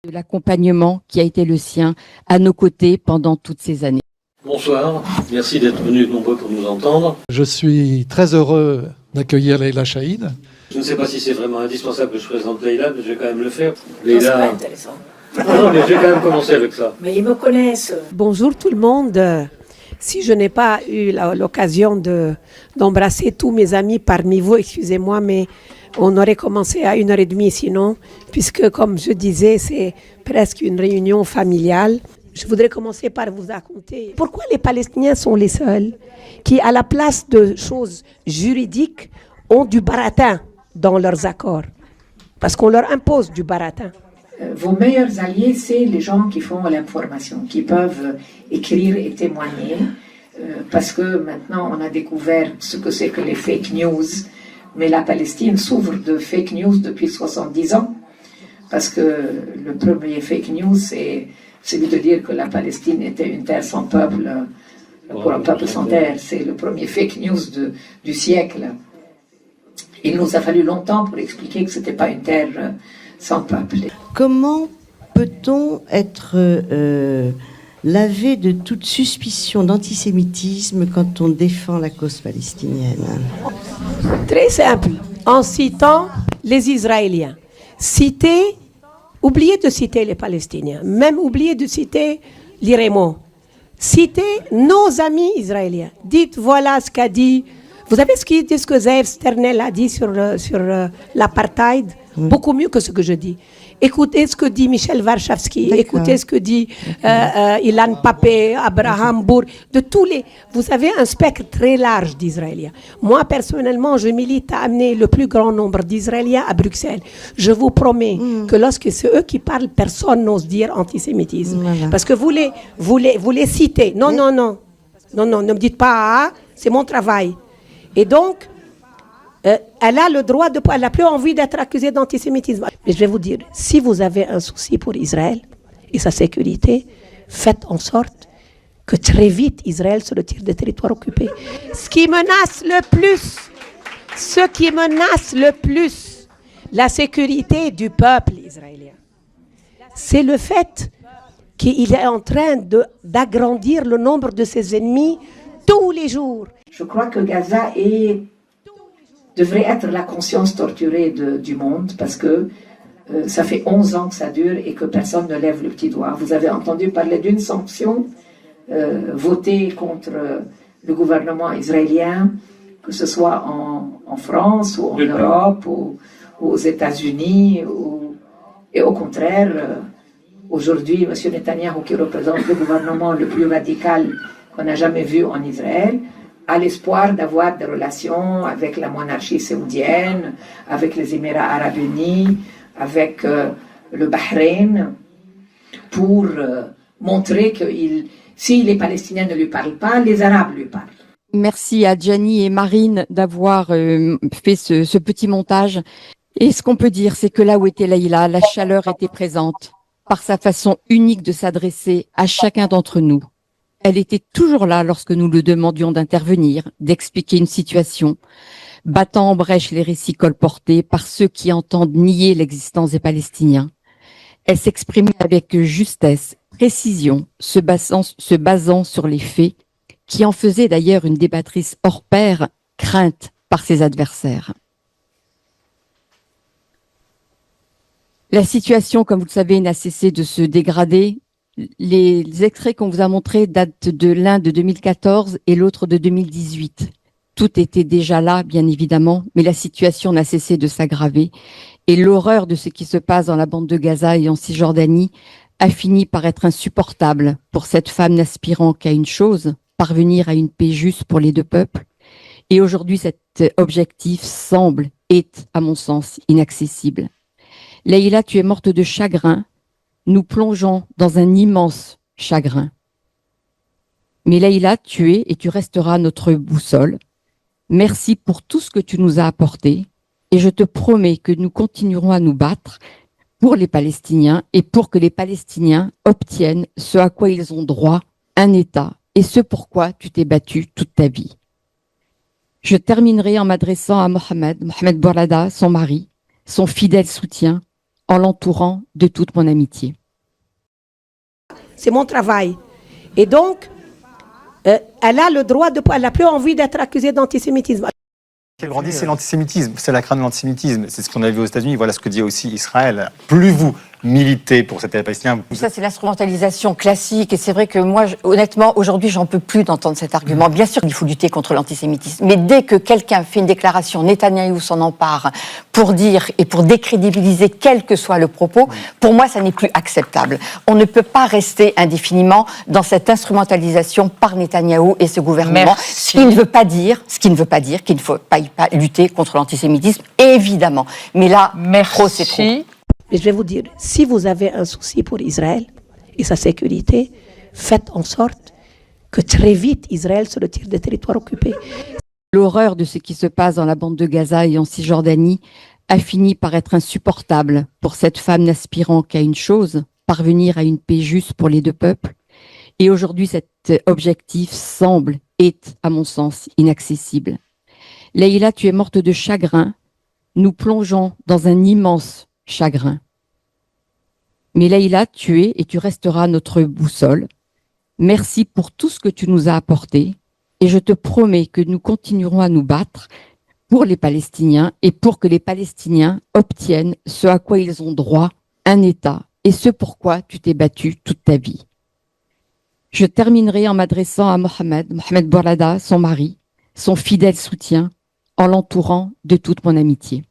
de l'accompagnement qui a été le sien à nos côtés pendant toutes ces années. Bonsoir, merci d'être venus nombreux pour nous entendre. Je suis très heureux d'accueillir Leïla Chahine. Je ne sais pas si c'est vraiment indispensable que je présente Leïla, mais je vais quand même le faire. C'est pas intéressant. Non, mais je vais quand même commencer avec ça. Mais ils me connaissent. Bonjour tout le monde. Si je n'ai pas eu l'occasion d'embrasser tous mes amis parmi vous, excusez-moi, mais on aurait commencé à 1h30 sinon, puisque comme je disais, c'est presque une réunion familiale. Je voudrais commencer par vous raconter pourquoi les Palestiniens sont les seuls qui, à la place de choses juridiques, ont du baratin dans leurs accords. Parce qu'on leur impose du baratin. Vos meilleurs alliés, c'est les gens qui font l'information, qui peuvent écrire et témoigner, parce que maintenant on a découvert ce que c'est que les fake news, mais la Palestine souffre de fake news depuis 70 ans, parce que le premier fake news, c'est celui de dire que la Palestine était une terre sans peuple, pour un peuple sans terre. C'est le premier fake news du siècle. Il nous a fallu longtemps pour expliquer que ce n'était pas une terre sans peuple. Comment peut-on être lavé de toute suspicion d'antisémitisme quand on défend la cause palestinienne? Très simple, en citant les Israéliens. Oubliez de citer les Palestiniens, même oubliez de citer l'Irémo. Citez nos amis israéliens. Dites voilà ce qu'a dit. Vous savez ce que Zeev Sternel a dit sur l'apartheid? Beaucoup mieux que ce que je dis. Écoutez ce que dit Michel Warshawski, écoutez ce que dit Ilan Pappé, Abraham Bour, vous avez un spectre très large d'Israéliens. Moi, personnellement, je milite à amener le plus grand nombre d'Israéliens à Bruxelles. Je vous promets que lorsque c'est eux qui parlent, personne n'ose dire antisémitisme. Voilà. Parce que vous les citez. Non, ne me dites pas, ah, c'est mon travail. Et donc, elle a le droit elle n'a plus envie d'être accusée d'antisémitisme. Mais je vais vous dire, si vous avez un souci pour Israël et sa sécurité, faites en sorte que très vite Israël se retire des territoires occupés. Ce qui menace le plus la sécurité du peuple israélien, c'est le fait qu'il est en train d'agrandir le nombre de ses ennemis tous les jours. Je crois que Gaza devrait être la conscience torturée du monde, parce que ça fait 11 ans que ça dure et que personne ne lève le petit doigt. Vous avez entendu parler d'une sanction votée contre le gouvernement israélien, que ce soit en France ou en Europe ou aux États-Unis. Et au contraire, aujourd'hui, M. Netanyahou, qui représente le gouvernement le plus radical qu'on n'a jamais vu en Israël, à l'espoir d'avoir des relations avec la monarchie saoudienne, avec les Émirats arabes unis, avec le Bahreïn, pour montrer que si les Palestiniens ne lui parlent pas, les Arabes lui parlent. Merci à Gianni et Marine d'avoir fait ce petit montage. Et ce qu'on peut dire, c'est que là où était Leïla, la chaleur était présente par sa façon unique de s'adresser à chacun d'entre nous. Elle était toujours là lorsque nous le demandions d'intervenir, d'expliquer une situation, battant en brèche les récits colportés par ceux qui entendent nier l'existence des Palestiniens. Elle s'exprimait avec justesse, précision, se basant sur les faits, qui en faisait d'ailleurs une débattrice hors pair, crainte par ses adversaires. La situation, comme vous le savez, n'a cessé de se dégrader. Les extraits qu'on vous a montrés datent de l'un de 2014 et l'autre de 2018. Tout était déjà là, bien évidemment, mais la situation n'a cessé de s'aggraver et l'horreur de ce qui se passe dans la bande de Gaza et en Cisjordanie a fini par être insupportable pour cette femme n'aspirant qu'à une chose, parvenir à une paix juste pour les deux peuples. Et aujourd'hui, cet objectif est, à mon sens, inaccessible. Leïla, tu es morte de chagrin. Nous plongeons dans un immense chagrin. Mais Leïla, tu es et tu resteras notre boussole. Merci pour tout ce que tu nous as apporté et je te promets que nous continuerons à nous battre pour les Palestiniens et pour que les Palestiniens obtiennent ce à quoi ils ont droit, un État, et ce pourquoi tu t'es battu toute ta vie. Je terminerai en m'adressant à Mohamed Bourlada, son mari, son fidèle soutien, en l'entourant de toute mon amitié. C'est mon travail. Et donc, elle a le droit elle n'a plus envie d'être accusée d'antisémitisme. Ce qui grandit, c'est l'antisémitisme, c'est la crainte de l'antisémitisme. C'est ce qu'on a vu aux États-Unis. Voilà ce que dit aussi Israël. Plus vous militez pour cet État palestinien, Ça, c'est l'instrumentalisation classique. Et c'est vrai que moi, honnêtement, aujourd'hui, j'en peux plus d'entendre cet argument. Bien sûr qu'il faut lutter contre l'antisémitisme. Mais dès que quelqu'un fait une déclaration, Netanyahou s'en empare pour dire et pour décrédibiliser quel que soit le propos, pour moi, ça n'est plus acceptable. On ne peut pas rester indéfiniment dans cette instrumentalisation par Netanyahou et ce gouvernement. Ce qui ne veut pas dire qu'il ne faut pas lutter contre l'antisémitisme, évidemment. Mais là, trop, c'est trop. Mais je vais vous dire, si vous avez un souci pour Israël et sa sécurité, faites en sorte que très vite Israël se retire des territoires occupés. L'horreur de ce qui se passe dans la bande de Gaza et en Cisjordanie a fini par être insupportable pour cette femme n'aspirant qu'à une chose, parvenir à une paix juste pour les deux peuples. Et aujourd'hui, cet objectif est, à mon sens, inaccessible. Leïla, tu es morte de chagrin. Nous plongeons dans un immense chagrin. Mais Leïla, tu es et tu resteras notre boussole. Merci pour tout ce que tu nous as apporté et je te promets que nous continuerons à nous battre pour les Palestiniens et pour que les Palestiniens obtiennent ce à quoi ils ont droit, un État, et ce pourquoi tu t'es battu toute ta vie. Je terminerai en m'adressant à Mohamed Bourlada, son mari, son fidèle soutien, en l'entourant de toute mon amitié.